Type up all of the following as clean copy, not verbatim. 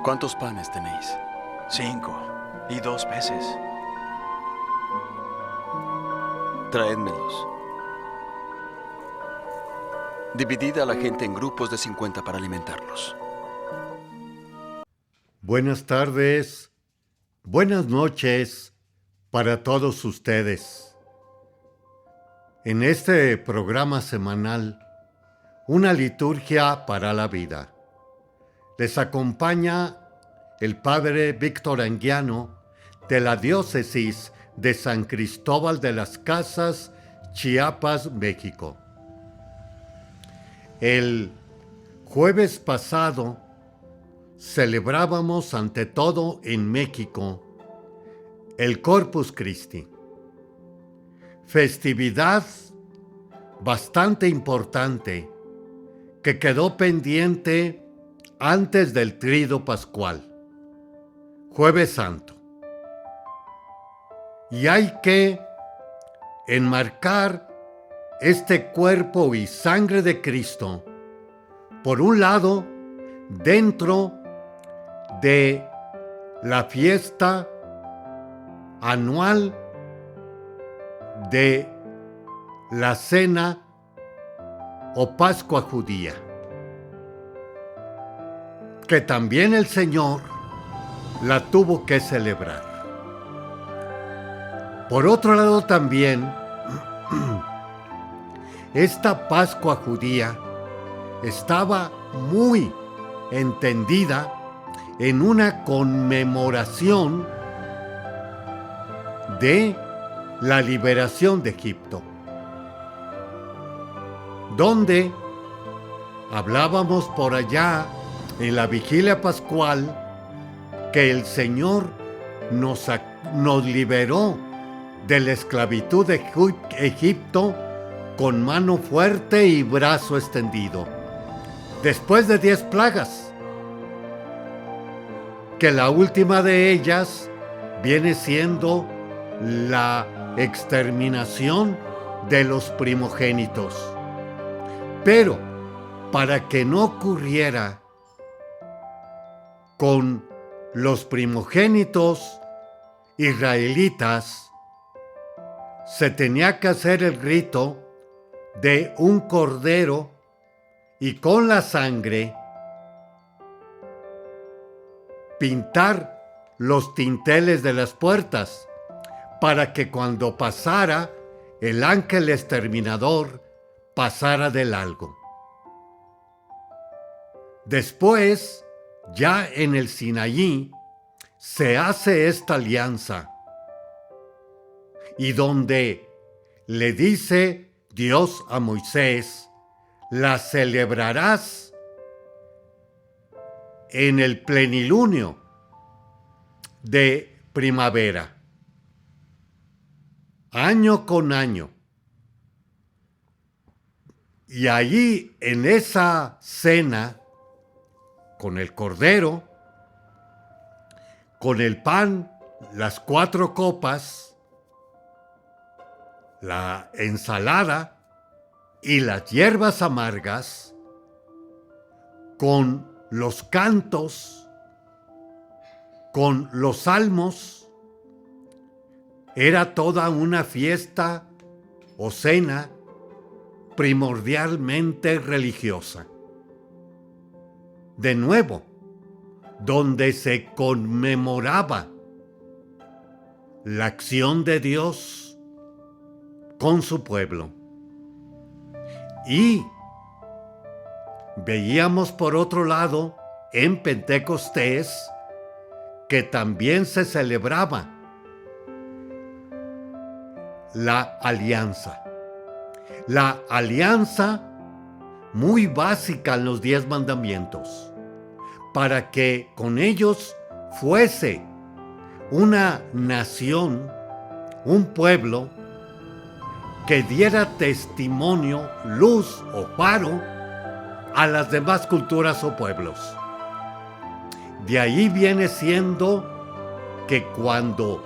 ¿Cuántos panes tenéis? 5 y 2 peces. Traédmelos. Dividid a la gente en grupos de 50 para alimentarlos. Buenas tardes, buenas noches para todos ustedes. En este programa semanal, una liturgia para la vida, les acompaña el Padre Víctor Anguiano de la Diócesis de San Cristóbal de las Casas, Chiapas, México. El jueves pasado celebrábamos ante todo en México el Corpus Christi, festividad bastante importante que quedó pendiente antes del Tríduo Pascual, Jueves Santo. Y hay que enmarcar este cuerpo y sangre de Cristo, por un lado, dentro de la fiesta anual de la Cena o Pascua judía, que también el Señor la tuvo que celebrar. Por otro lado también, esta Pascua judía estaba muy entendida en una conmemoración de la liberación de Egipto, donde hablábamos por allá en la vigilia pascual que el Señor nos liberó de la esclavitud de Egipto con mano fuerte y brazo extendido, después de 10 plagas, que la última de ellas viene siendo la exterminación de los primogénitos. Pero para que no ocurriera con los primogénitos israelitas, se tenía que hacer el rito de un cordero y con la sangre pintar los dinteles de las puertas para que cuando pasara el ángel exterminador pasara del largo. Después, ya en el Sinaí, se hace esta alianza y donde le dice Dios a Moisés: la celebrarás en el plenilunio de primavera, año con año. Y allí en esa cena, con el cordero, con el pan, las 4 copas, la ensalada y las hierbas amargas, con los cantos, con los salmos, era toda una fiesta o cena primordialmente religiosa. De nuevo, donde se conmemoraba la acción de Dios con su pueblo. Y veíamos por otro lado en Pentecostés que también se celebraba la alianza. La alianza muy básica en los 10 mandamientos, para que con ellos fuese una nación, un pueblo que diera testimonio, luz o faro a las demás culturas o pueblos. De ahí viene siendo que cuando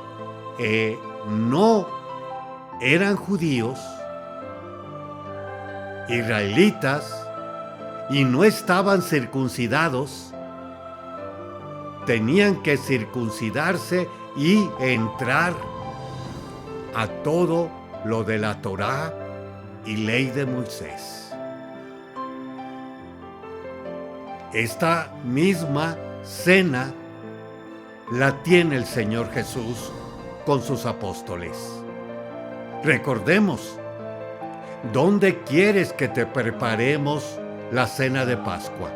no eran judíos, israelitas, y no estaban circuncidados, tenían que circuncidarse y entrar a todo lo de la Torá y ley de Moisés. Esta misma cena la tiene el Señor Jesús con sus apóstoles. Recordemos, ¿dónde quieres que te preparemos la cena de Pascua?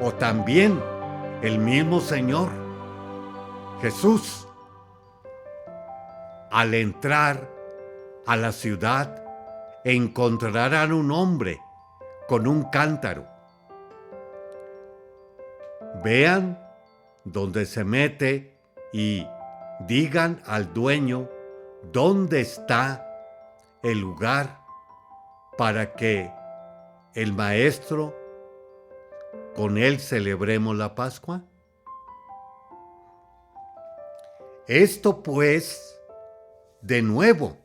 O también el mismo Señor Jesús, al entrar a la ciudad, encontrarán un hombre con un cántaro. Vean dónde se mete y digan al dueño dónde está el lugar para que el maestro con él celebremos la Pascua. Esto pues, de nuevo,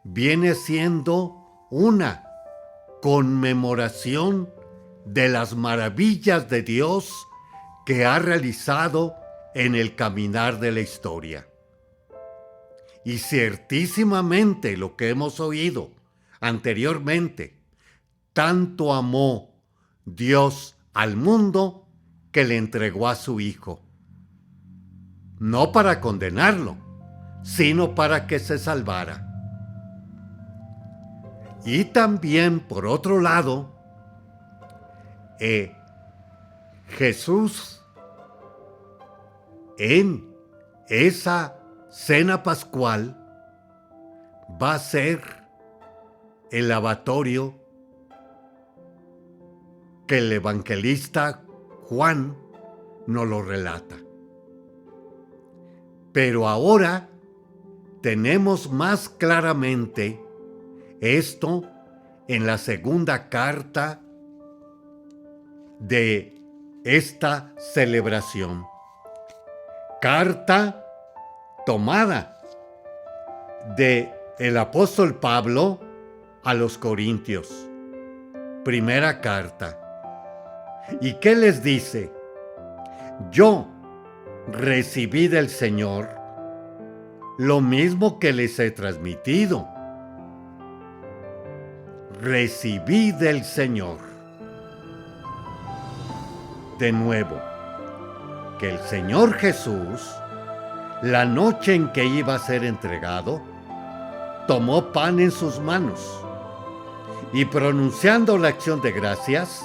viene siendo una conmemoración de las maravillas de Dios que ha realizado en el caminar de la historia. Y ciertísimamente lo que hemos oído anteriormente, tanto amó Dios al mundo que le entregó a su Hijo. No para condenarlo, sino para que se salvara. Y también, por otro lado, Jesús en esa cena pascual va a ser el lavatorio que el evangelista Juan nos lo relata. Pero ahora tenemos más claramente esto en la segunda carta de esta celebración. Carta tomada de el apóstol Pablo a los Corintios. Primera carta. ¿Y qué les dice? Yo recibí del Señor lo mismo que les he transmitido. Recibí del Señor. De nuevo, que el Señor Jesús, la noche en que iba a ser entregado, tomó pan en sus manos y pronunciando la acción de gracias,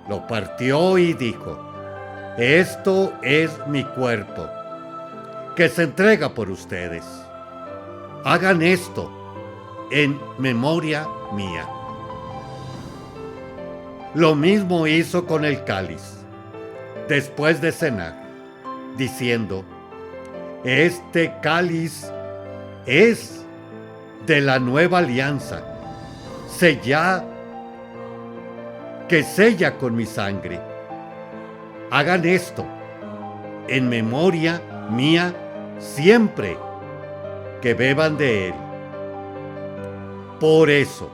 lo partió y dijo: esto es mi cuerpo, que se entrega por ustedes. Hagan esto en memoria mía. Lo mismo hizo con el cáliz, después de cenar, diciendo: este cáliz es de la nueva alianza, que sella con mi sangre. Hagan esto en memoria mía siempre que beban de él. Por eso,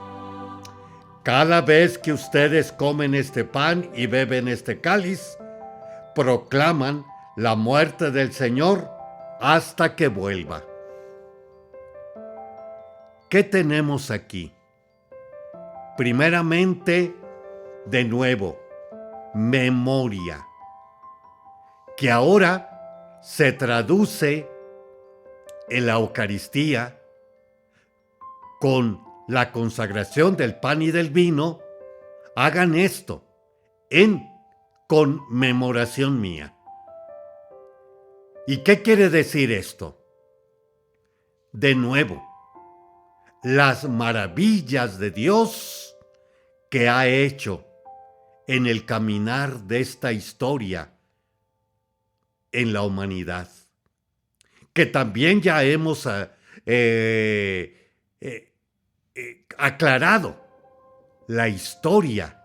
cada vez que ustedes comen este pan y beben este cáliz, proclaman la muerte del Señor hasta que vuelva. ¿Qué tenemos aquí? Primeramente, de nuevo, memoria, que ahora se traduce en la Eucaristía con la consagración del pan y del vino. Hagan esto en conmemoración mía. ¿Y qué quiere decir esto? De nuevo, las maravillas de Dios que ha hecho en el caminar de esta historia en la humanidad, que también ya hemos aclarado la historia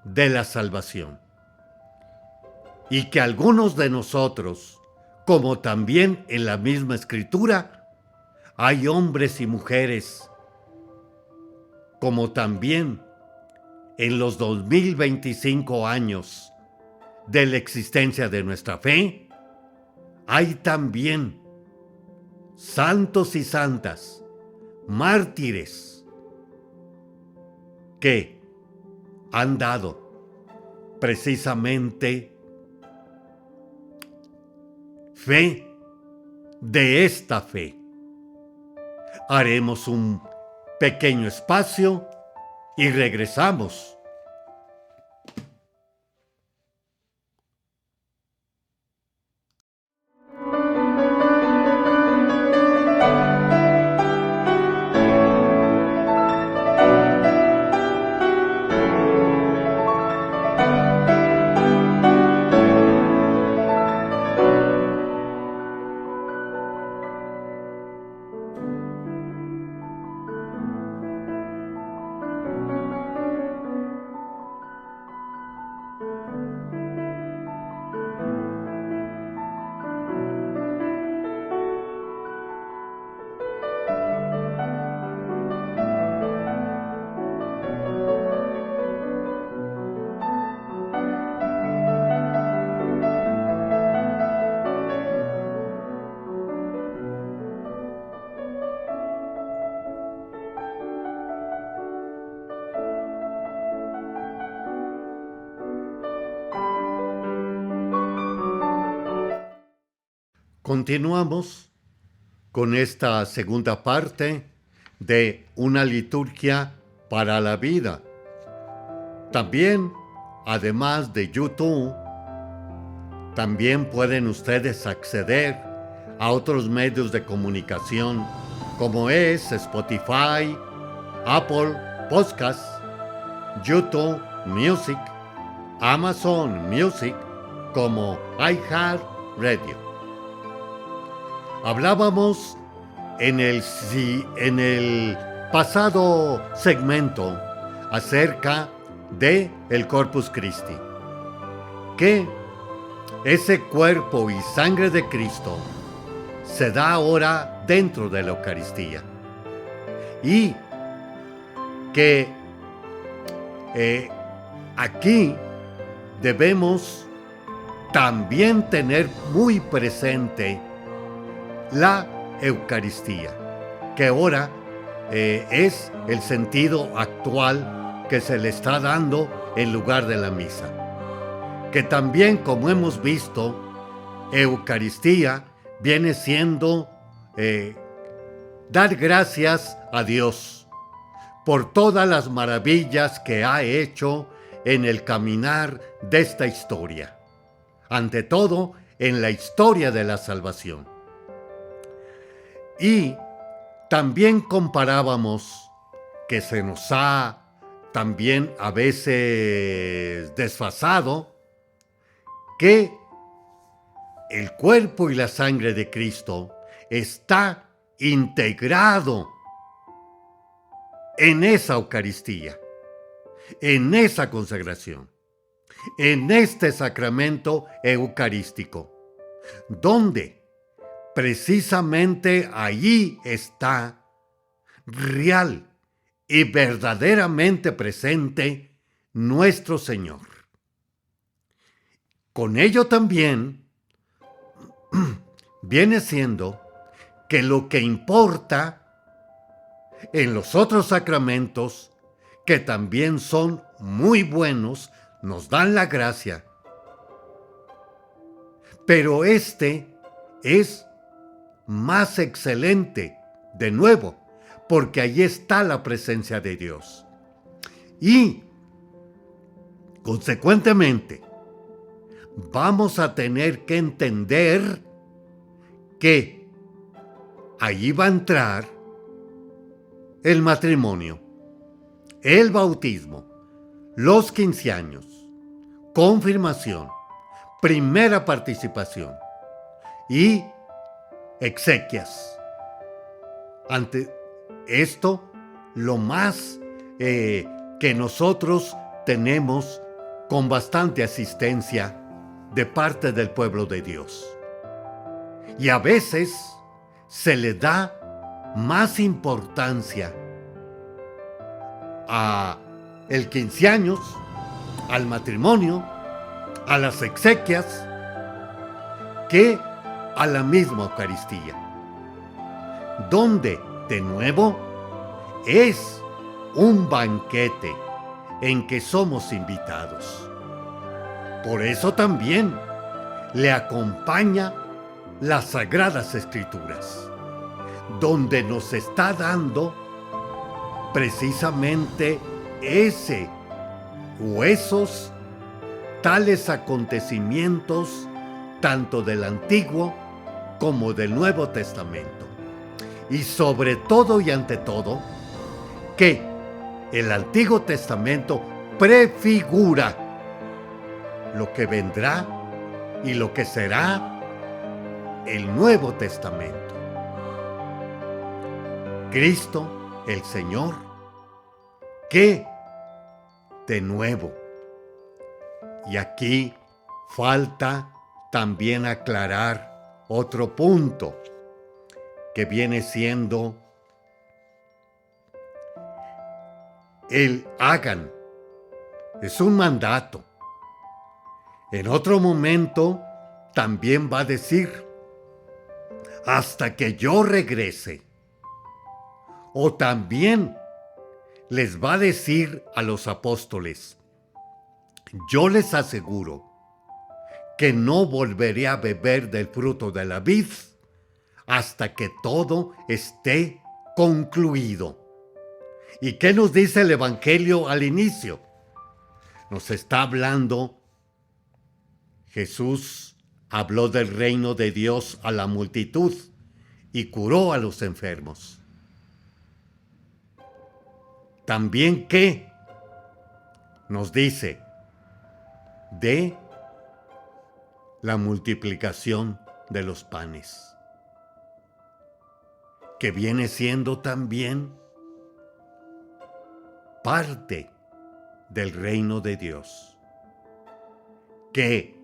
de la salvación, y que algunos de nosotros, como también en la misma Escritura, hay hombres y mujeres, como también en los 2025 años de la existencia de nuestra fe, hay también santos y santas, mártires, que han dado precisamente fe de esta fe. Haremos un pequeño espacio y regresamos. Continuamos con esta segunda parte de una liturgia para la vida. También, además de YouTube, también pueden ustedes acceder a otros medios de comunicación como es Spotify, Apple Podcasts, YouTube Music, Amazon Music, como iHeartRadio. Hablábamos en el pasado segmento acerca de el Corpus Christi, que ese cuerpo y sangre de Cristo se da ahora dentro de la Eucaristía, y que aquí debemos también tener muy presente la Eucaristía, que ahora es el sentido actual que se le está dando en lugar de la misa. Que también, como hemos visto, Eucaristía viene siendo dar gracias a Dios por todas las maravillas que ha hecho en el caminar de esta historia. Ante todo, en la historia de la salvación. Y también comparábamos que se nos ha también a veces desfasado que el cuerpo y la sangre de Cristo está integrado en esa Eucaristía, en esa consagración, en este sacramento eucarístico, donde precisamente allí está real y verdaderamente presente nuestro Señor. Con ello también viene siendo que lo que importa en los otros sacramentos, que también son muy buenos, nos dan la gracia. Pero este es más excelente, de nuevo, porque allí está la presencia de Dios. Y, consecuentemente, vamos a tener que entender que allí va a entrar el matrimonio, el bautismo, los 15 años, confirmación, primera participación y exequias. Ante esto, lo más que nosotros tenemos con bastante asistencia de parte del pueblo de Dios. Y a veces se le da más importancia a el 15 años, al matrimonio, a las exequias que a la misma Eucaristía, donde, de nuevo, es un banquete en que somos invitados. Por eso también le acompaña las Sagradas Escrituras, donde nos está dando precisamente ese o esos tales acontecimientos tanto del Antiguo como del Nuevo Testamento. Y sobre todo y ante todo, que el Antiguo Testamento prefigura lo que vendrá y lo que será el Nuevo Testamento. Cristo, el Señor, que de nuevo, y aquí falta también aclarar otro punto que viene siendo el hagan. Es un mandato. En otro momento también va a decir hasta que yo regrese. O también les va a decir a los apóstoles, yo les aseguro que no volveré a beber del fruto de la vid hasta que todo esté concluido. ¿Y qué nos dice el Evangelio al inicio? Nos está hablando, Jesús habló del reino de Dios a la multitud y curó a los enfermos. También que nos dice de la multiplicación de los panes, que viene siendo también parte del reino de Dios, que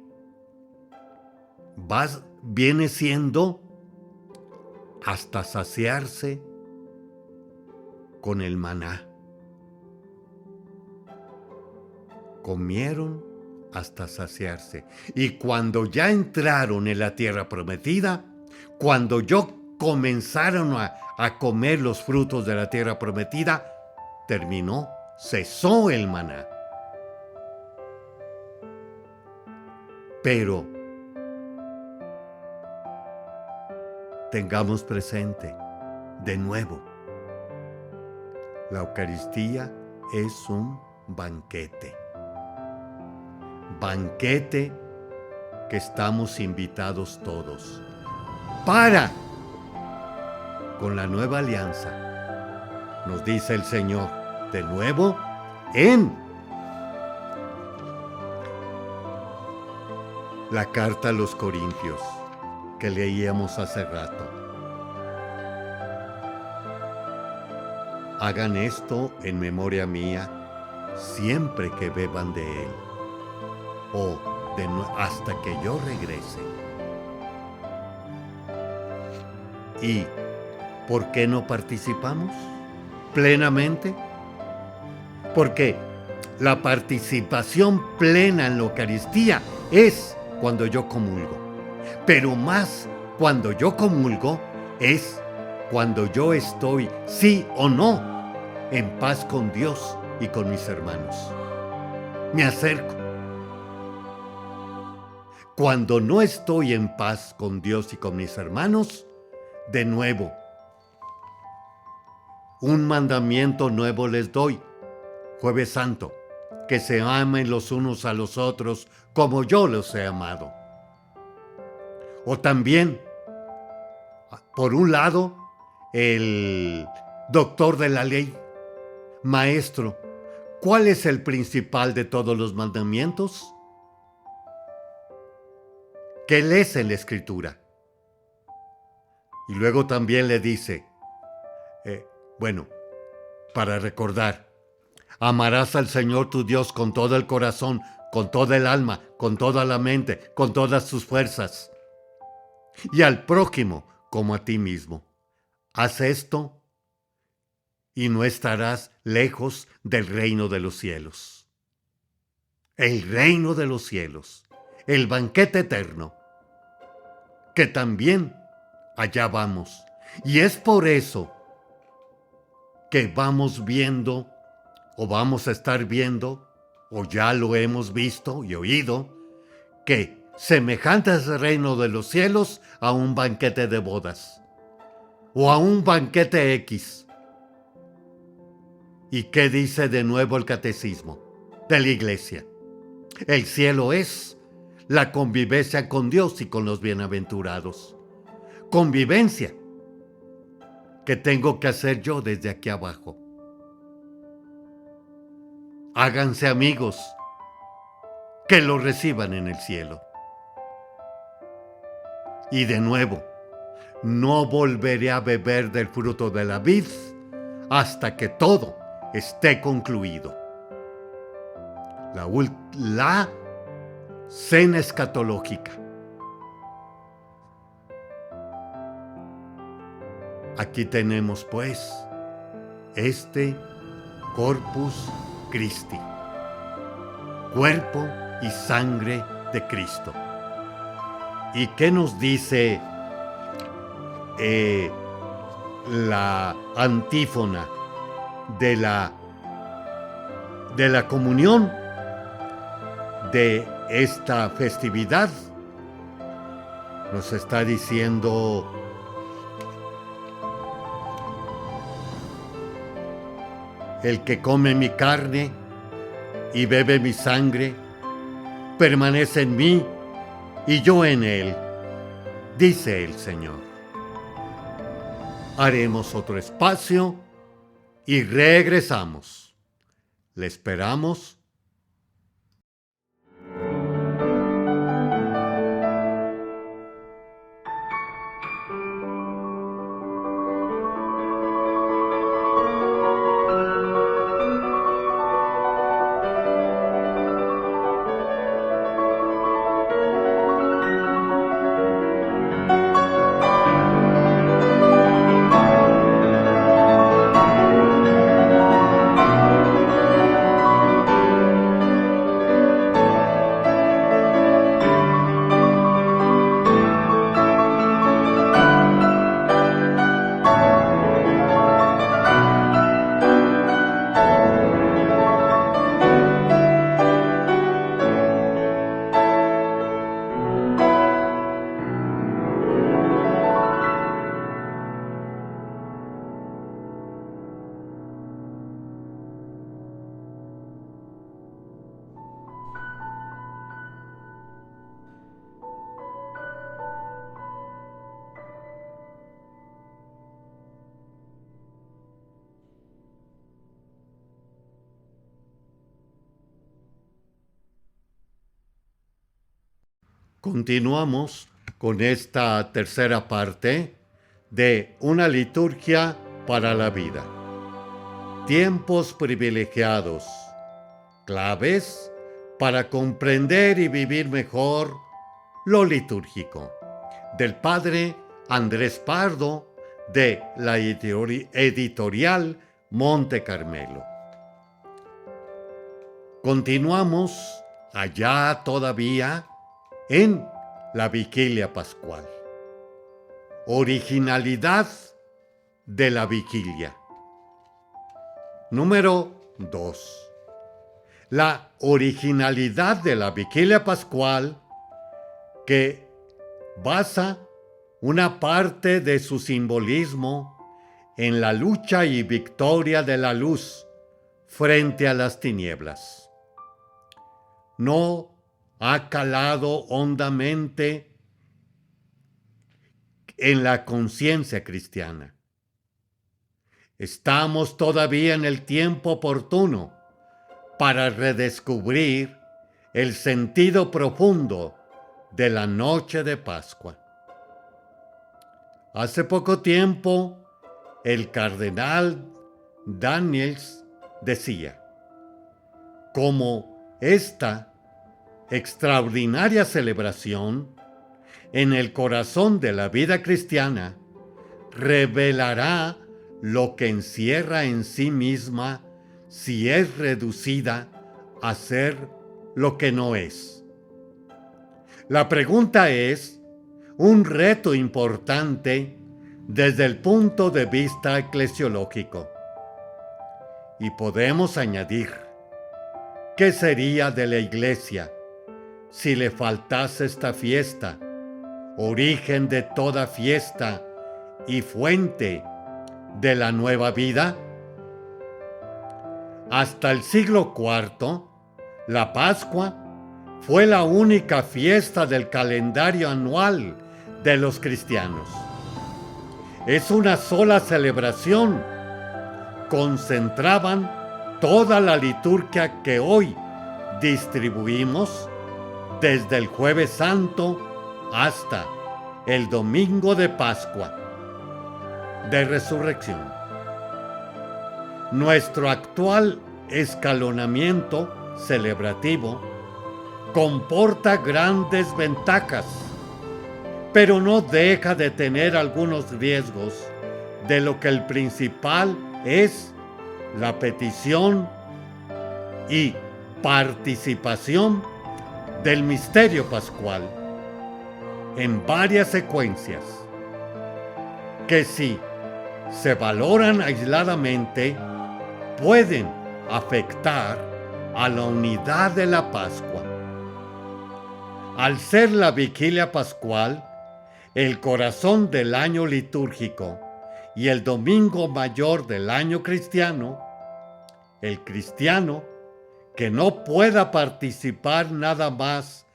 viene siendo hasta saciarse con el maná. Comieron hasta saciarse. Y cuando ya entraron en la tierra prometida, cuando comenzaron a comer los frutos de la tierra prometida, cesó el maná. Pero tengamos presente, de nuevo, la Eucaristía es un banquete. Banquete que estamos invitados todos con la nueva alianza, nos dice el Señor, de nuevo, en la carta a los Corintios que leíamos hace rato. Hagan esto en memoria mía siempre que beban de él, o hasta que yo regrese. ¿Y por qué no participamos plenamente? Porque la participación plena en la Eucaristía es cuando yo comulgo. Pero más cuando yo comulgo es cuando yo estoy, sí o no, en paz con Dios y con mis hermanos. Me acerco. Cuando no estoy en paz con Dios y con mis hermanos, de nuevo, un mandamiento nuevo les doy, Jueves Santo, que se amen los unos a los otros como yo los he amado. O también, por un lado, el doctor de la ley, maestro, ¿cuál es el principal de todos los mandamientos? ¿Qué lees en la Escritura? Y luego también le dice, para recordar, amarás al Señor tu Dios con todo el corazón, con toda el alma, con toda la mente, con todas tus fuerzas, y al prójimo como a ti mismo. Haz esto y no estarás lejos del reino de los cielos. El reino de los cielos el banquete eterno, que también allá vamos. Y es por eso que vamos viendo, o vamos a estar viendo, o ya lo hemos visto y oído, que semejante es el reino de los cielos a un banquete de bodas, o a un banquete X. ¿Y qué dice de nuevo el catecismo de la iglesia? El cielo es la convivencia con Dios y con los bienaventurados. Convivencia que tengo que hacer yo desde aquí abajo. Háganse amigos que lo reciban en el cielo. Y de nuevo, no volveré a beber del fruto de la vid hasta que todo esté concluido. La cena escatológica. Aquí tenemos pues este Corpus Christi, cuerpo y sangre de Cristo. ¿Y qué nos dice la antífona de la comunión de esta festividad? Nos está diciendo: el que come mi carne y bebe mi sangre, permanece en mí y yo en él, dice el Señor. Haremos otro espacio y regresamos. Le esperamos. Continuamos con esta tercera parte de una liturgia para la vida. Tiempos privilegiados, claves para comprender y vivir mejor lo litúrgico. Del padre Andrés Pardo, de la editorial Monte Carmelo. Continuamos allá todavía en la vigilia pascual. Originalidad de la vigilia. Número 2. La originalidad de la vigilia pascual, que basa una parte de su simbolismo en la lucha y victoria de la luz frente a las tinieblas. No ha calado hondamente en la conciencia cristiana. Estamos todavía en el tiempo oportuno para redescubrir el sentido profundo de la noche de Pascua. Hace poco tiempo, el cardenal Daniels decía: como esta extraordinaria celebración en el corazón de la vida cristiana revelará lo que encierra en sí misma si es reducida a ser lo que no es, La pregunta es un reto importante desde el punto de vista eclesiológico. Y podemos añadir, ¿qué sería de la Iglesia si le faltase esta fiesta, origen de toda fiesta y fuente de la nueva vida? Hasta el siglo IV, la Pascua fue la única fiesta del calendario anual de los cristianos. Es una sola celebración. Concentraban toda la liturgia que hoy distribuimos desde el Jueves Santo hasta el Domingo de Pascua, de Resurrección. Nuestro actual escalonamiento celebrativo comporta grandes ventajas, pero no deja de tener algunos riesgos, de lo que el principal es la petición y participación del misterio pascual en varias secuencias, que si se valoran aisladamente pueden afectar a la unidad de la Pascua. Al ser la vigilia pascual el corazón del año litúrgico y el domingo mayor del año cristiano, el cristiano que no pueda participar nada más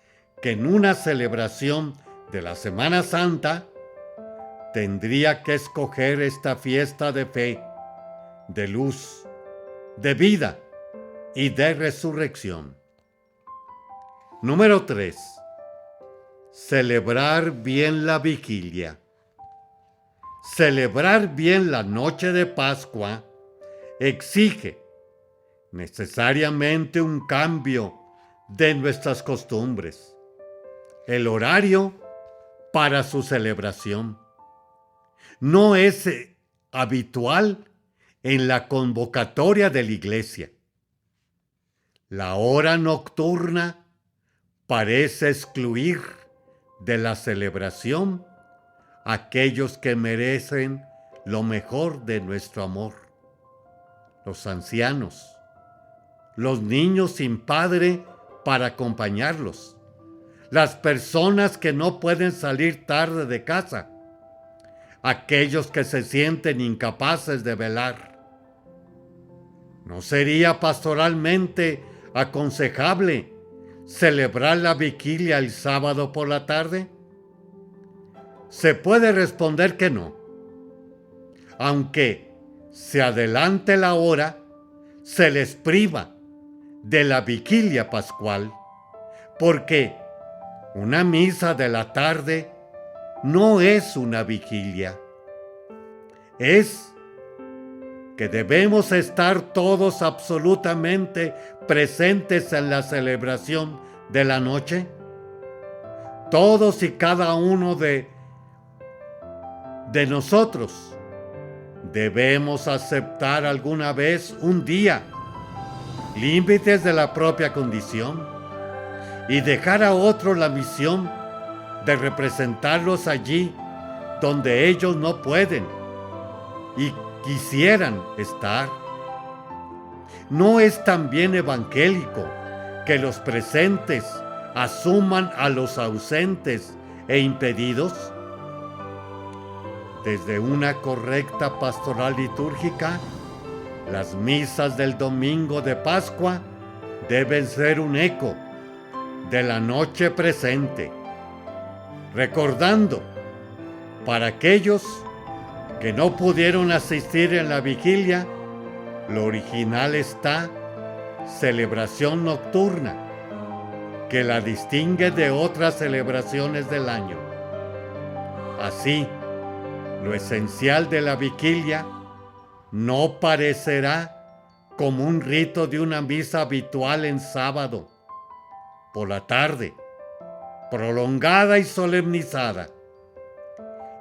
que en una celebración de la Semana Santa, tendría que escoger esta fiesta de fe, de luz, de vida y de resurrección. Número 3. Celebrar bien la vigilia. Celebrar bien la noche de Pascua exige necesariamente un cambio de nuestras costumbres. El horario para su celebración no es habitual en la convocatoria de la iglesia. La hora nocturna parece excluir de la celebración a aquellos que merecen lo mejor de nuestro amor: los ancianos, los niños sin padre para acompañarlos, las personas que no pueden salir tarde de casa, aquellos que se sienten incapaces de velar. ¿No sería pastoralmente aconsejable celebrar la vigilia el sábado por la tarde? Se puede responder que no. Aunque se adelante la hora, se les priva de la vigilia pascual, porque una misa de la tarde no es una vigilia. Es que debemos estar todos absolutamente presentes en la celebración de la noche. Todos y cada uno de nosotros debemos aceptar alguna vez un día límites de la propia condición y dejar a otros la misión de representarlos allí donde ellos no pueden y quisieran estar. ¿No es también evangélico que los presentes asuman a los ausentes e impedidos? Desde una correcta pastoral litúrgica, las misas del domingo de Pascua deben ser un eco de la noche presente, recordando para aquellos que no pudieron asistir en la vigilia, lo original está celebración nocturna, que la distingue de otras celebraciones del año. Así, lo esencial de la vigilia no parecerá como un rito de una misa habitual en sábado, por la tarde, prolongada y solemnizada.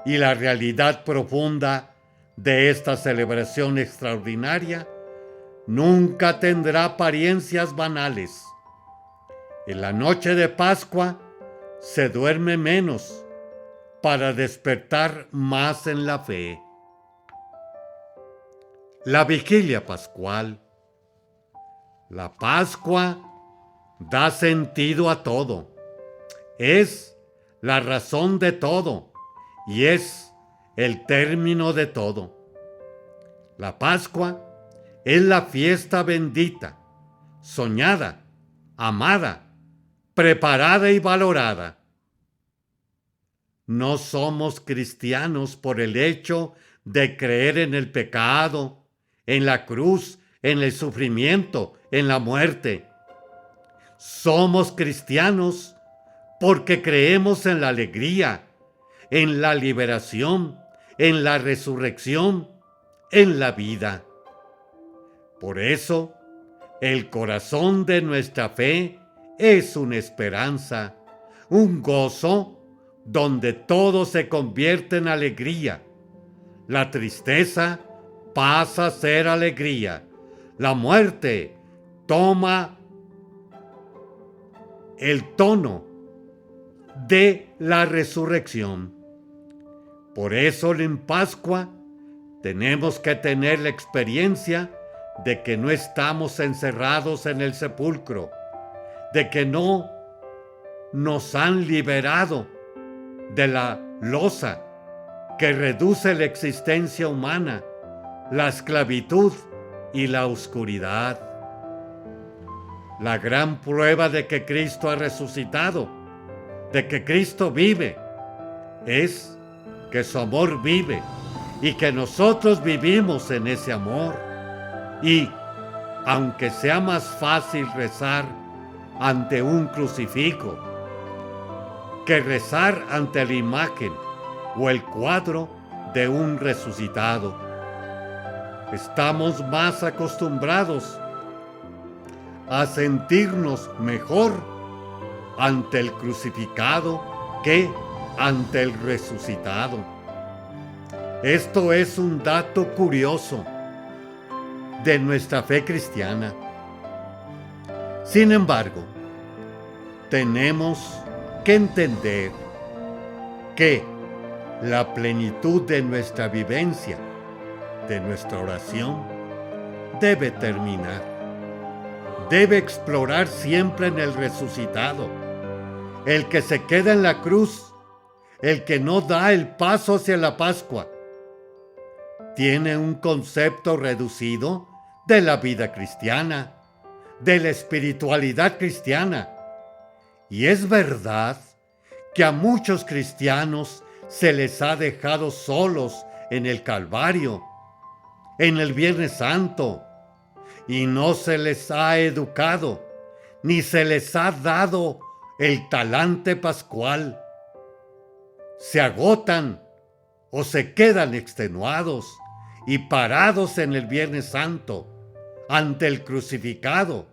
Y la realidad profunda de esta celebración extraordinaria nunca tendrá apariencias banales. En la noche de Pascua se duerme menos para despertar más en la fe. La vigilia pascual. La Pascua da sentido a todo. Es la razón de todo y es el término de todo. La Pascua es la fiesta bendita, soñada, amada, preparada y valorada. No somos cristianos por el hecho de creer en el pecado, en la cruz, en el sufrimiento, en la muerte. Somos cristianos porque creemos en la alegría, en la liberación, en la resurrección, en la vida. Por eso, el corazón de nuestra fe es una esperanza, un gozo donde todo se convierte en alegría. La tristeza pasa a ser alegría. La muerte toma el tono de la resurrección. Por eso en Pascua tenemos que tener la experiencia de que no estamos encerrados en el sepulcro, de que no nos han liberado de la losa que reduce la existencia humana, la esclavitud y la oscuridad. La gran prueba de que Cristo ha resucitado, de que Cristo vive, es que su amor vive y que nosotros vivimos en ese amor. Y aunque sea más fácil rezar ante un crucifijo que rezar ante la imagen o el cuadro de un resucitado, estamos más acostumbrados a sentirnos mejor ante el crucificado que ante el resucitado. Esto es un dato curioso de nuestra fe cristiana. Sin embargo, tenemos que entender que la plenitud de nuestra vivencia, de nuestra oración, debe terminar. Debe explorar siempre en el resucitado, el que se queda en la cruz, el que no da el paso hacia la Pascua. Tiene un concepto reducido de la vida cristiana, de la espiritualidad cristiana. Y es verdad que a muchos cristianos se les ha dejado solos en el Calvario, en el Viernes Santo, y no se les ha educado, ni se les ha dado el talante pascual. Se agotan o se quedan extenuados y parados en el Viernes Santo, ante el crucificado,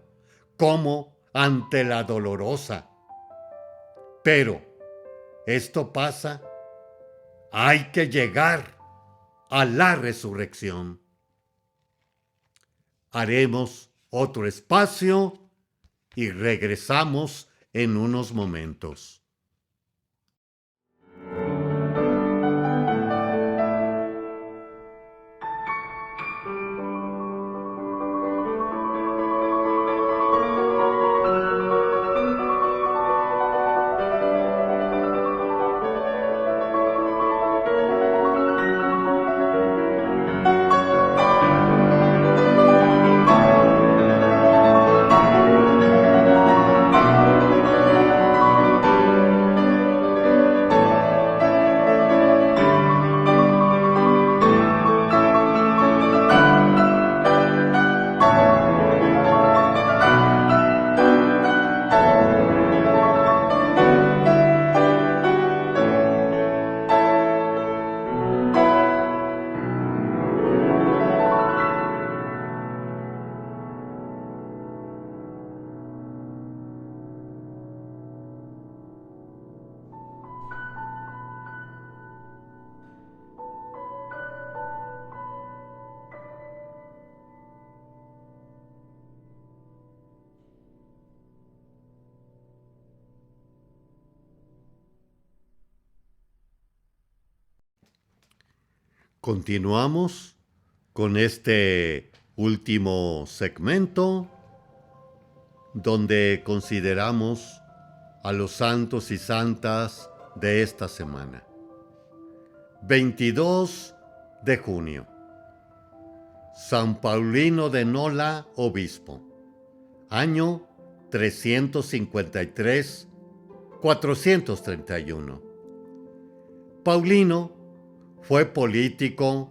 como ante la dolorosa. Pero esto pasa, hay que llegar a la resurrección. Haremos otro espacio y regresamos en unos momentos. Continuamos con este último segmento donde consideramos a los santos y santas de esta semana. 22 de junio. San Paulino de Nola, obispo. Año 353-431. Paulino fue político,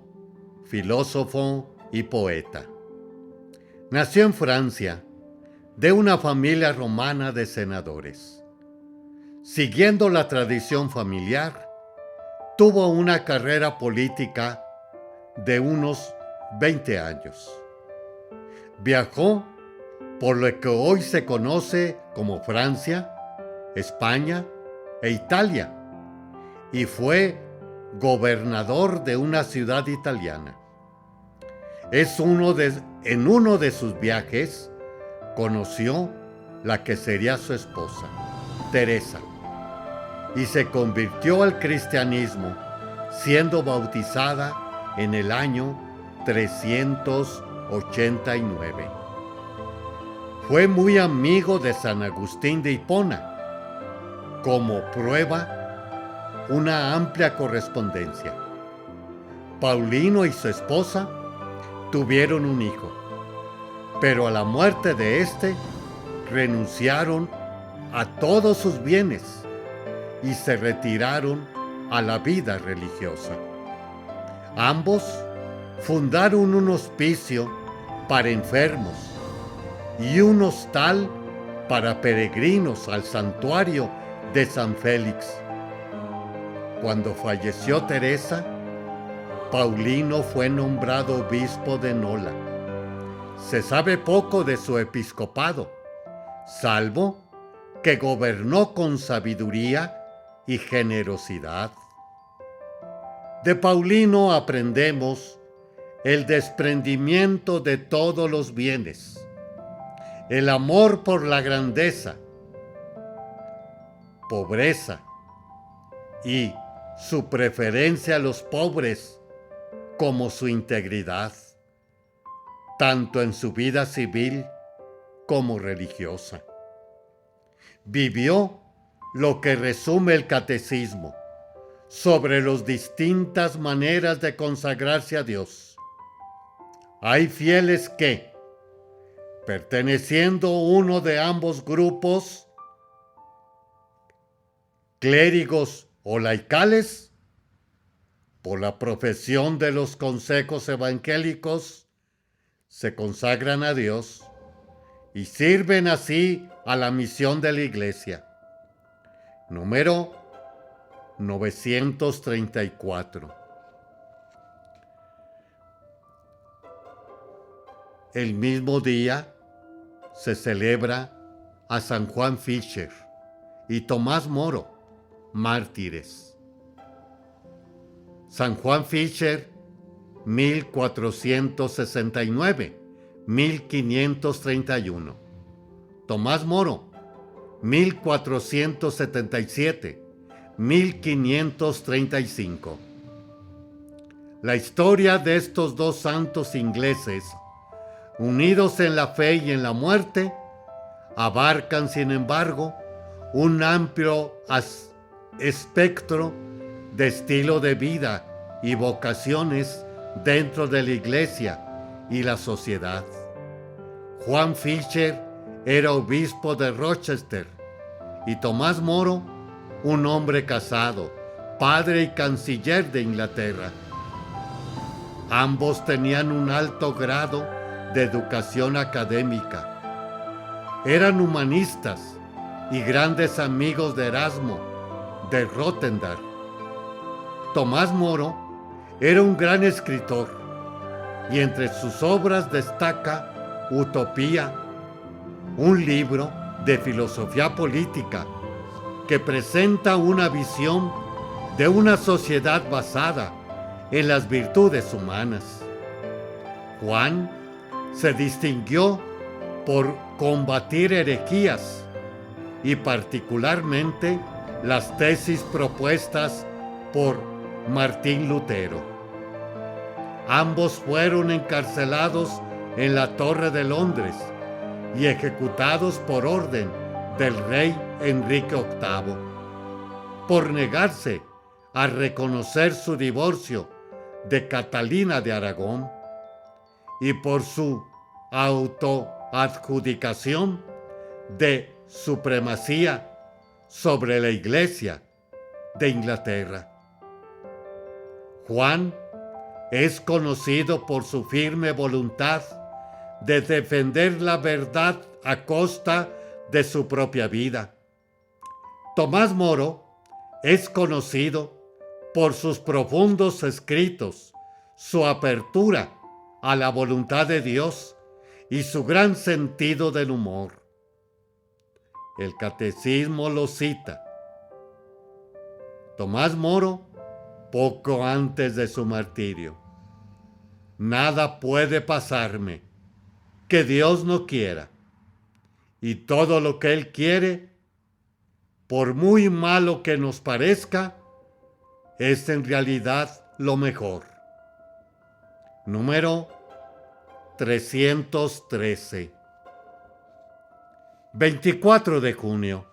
filósofo y poeta. Nació en Francia, de una familia romana de senadores. Siguiendo la tradición familiar, tuvo una carrera política de unos 20 años. Viajó por lo que hoy se conoce como Francia, España e Italia, y fue gobernador de una ciudad italiana. En uno de sus viajes conoció la que sería su esposa, Teresa, y se convirtió al cristianismo, siendo bautizada en el año 389. Fue muy amigo de San Agustín de Hipona. Como prueba, una amplia correspondencia. Paulino y su esposa tuvieron un hijo, pero a la muerte de éste renunciaron a todos sus bienes y se retiraron a la vida religiosa. Ambos fundaron un hospicio para enfermos y un hostal para peregrinos al santuario de San Félix. Cuando falleció Teresa, Paulino fue nombrado obispo de Nola. Se sabe poco de su episcopado, salvo que gobernó con sabiduría y generosidad. De Paulino aprendemos el desprendimiento de todos los bienes, el amor por la grandeza, pobreza y su preferencia a los pobres, como su integridad, tanto en su vida civil como religiosa. Vivió lo que resume el catecismo sobre las distintas maneras de consagrarse a Dios. Hay fieles que, perteneciendo uno de ambos grupos, clérigos o laicales, por la profesión de los consejos evangélicos, se consagran a Dios y sirven así a la misión de la Iglesia. Número 934. El mismo día se celebra a San Juan Fischer y Tomás Moro, mártires. San Juan Fischer, 1469-1531. Tomás Moro, 1477-1535. La historia de estos dos santos ingleses, unidos en la fe y en la muerte, abarcan, sin embargo, un amplio espectro de estilo de vida y vocaciones dentro de la Iglesia y la sociedad. Juan Fischer era obispo de Rochester y Tomás Moro, un hombre casado, padre y canciller de Inglaterra. Ambos tenían un alto grado de educación académica. Eran humanistas y grandes amigos de Erasmo de Rotterdam. Tomás Moro era un gran escritor y entre sus obras destaca Utopía, un libro de filosofía política que presenta una visión de una sociedad basada en las virtudes humanas. Juan se distinguió por combatir herejías y particularmente las tesis propuestas por Martín Lutero. Ambos fueron encarcelados en la Torre de Londres y ejecutados por orden del rey Enrique VIII por negarse a reconocer su divorcio de Catalina de Aragón y por su autoadjudicación de supremacía sobre la Iglesia de Inglaterra. Juan es conocido por su firme voluntad de defender la verdad a costa de su propia vida. Tomás Moro es conocido por sus profundos escritos, su apertura a la voluntad de Dios y su gran sentido del humor. El catecismo lo cita. Tomás Moro, poco antes de su martirio: nada puede pasarme que Dios no quiera, y todo lo que Él quiere, por muy malo que nos parezca, es en realidad lo mejor. Número 313. 24 de junio.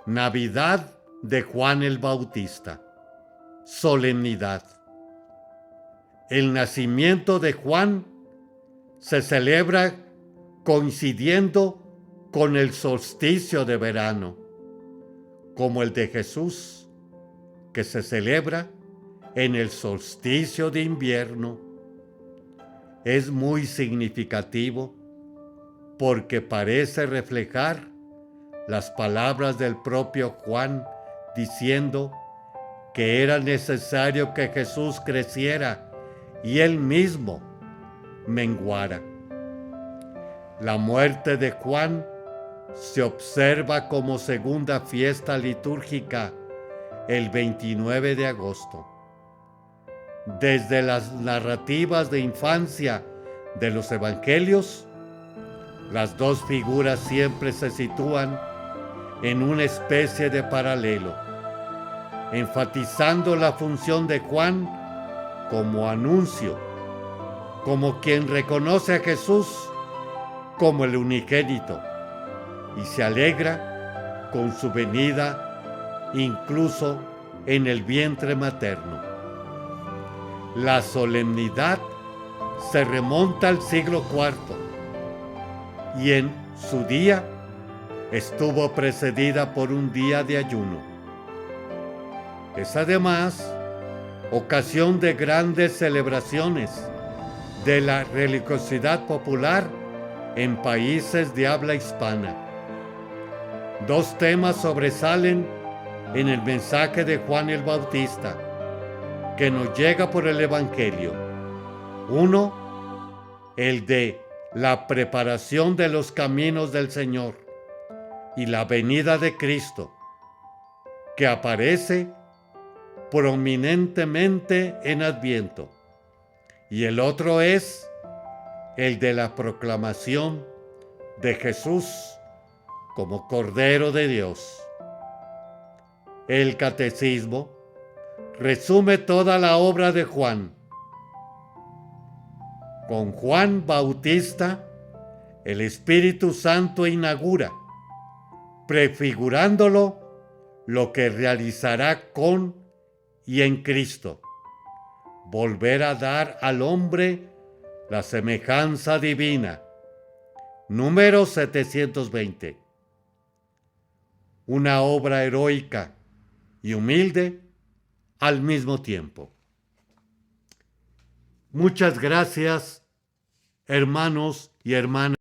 Navidad de Juan el Bautista. Solemnidad. El nacimiento de Juan se celebra coincidiendo con el solsticio de verano, como el de Jesús, que se celebra en el solsticio de invierno. Es muy significativo porque parece reflejar las palabras del propio Juan diciendo que era necesario que Jesús creciera y él mismo menguara. La muerte de Juan se observa como segunda fiesta litúrgica el 29 de agosto. Desde las narrativas de infancia de los evangelios, las dos figuras siempre se sitúan en una especie de paralelo, enfatizando la función de Juan como anuncio, como quien reconoce a Jesús como el unigénito y se alegra con su venida incluso en el vientre materno. La solemnidad se remonta al siglo IV y en su día estuvo precedida por un día de ayuno. Es además ocasión de grandes celebraciones de la religiosidad popular en países de habla hispana. Dos temas sobresalen en el mensaje de Juan el Bautista que nos llega por el Evangelio. Uno, el de la preparación de los caminos del Señor y la venida de Cristo, que aparece prominentemente en Adviento. Y el otro es el de la proclamación de Jesús como Cordero de Dios. El Catecismo resume toda la obra de Juan. Con Juan Bautista, el Espíritu Santo inaugura, prefigurándolo lo que realizará con y en Cristo, volver a dar al hombre la semejanza divina. Número 720. Una obra heroica y humilde al mismo tiempo. Muchas gracias, hermanos y hermanas.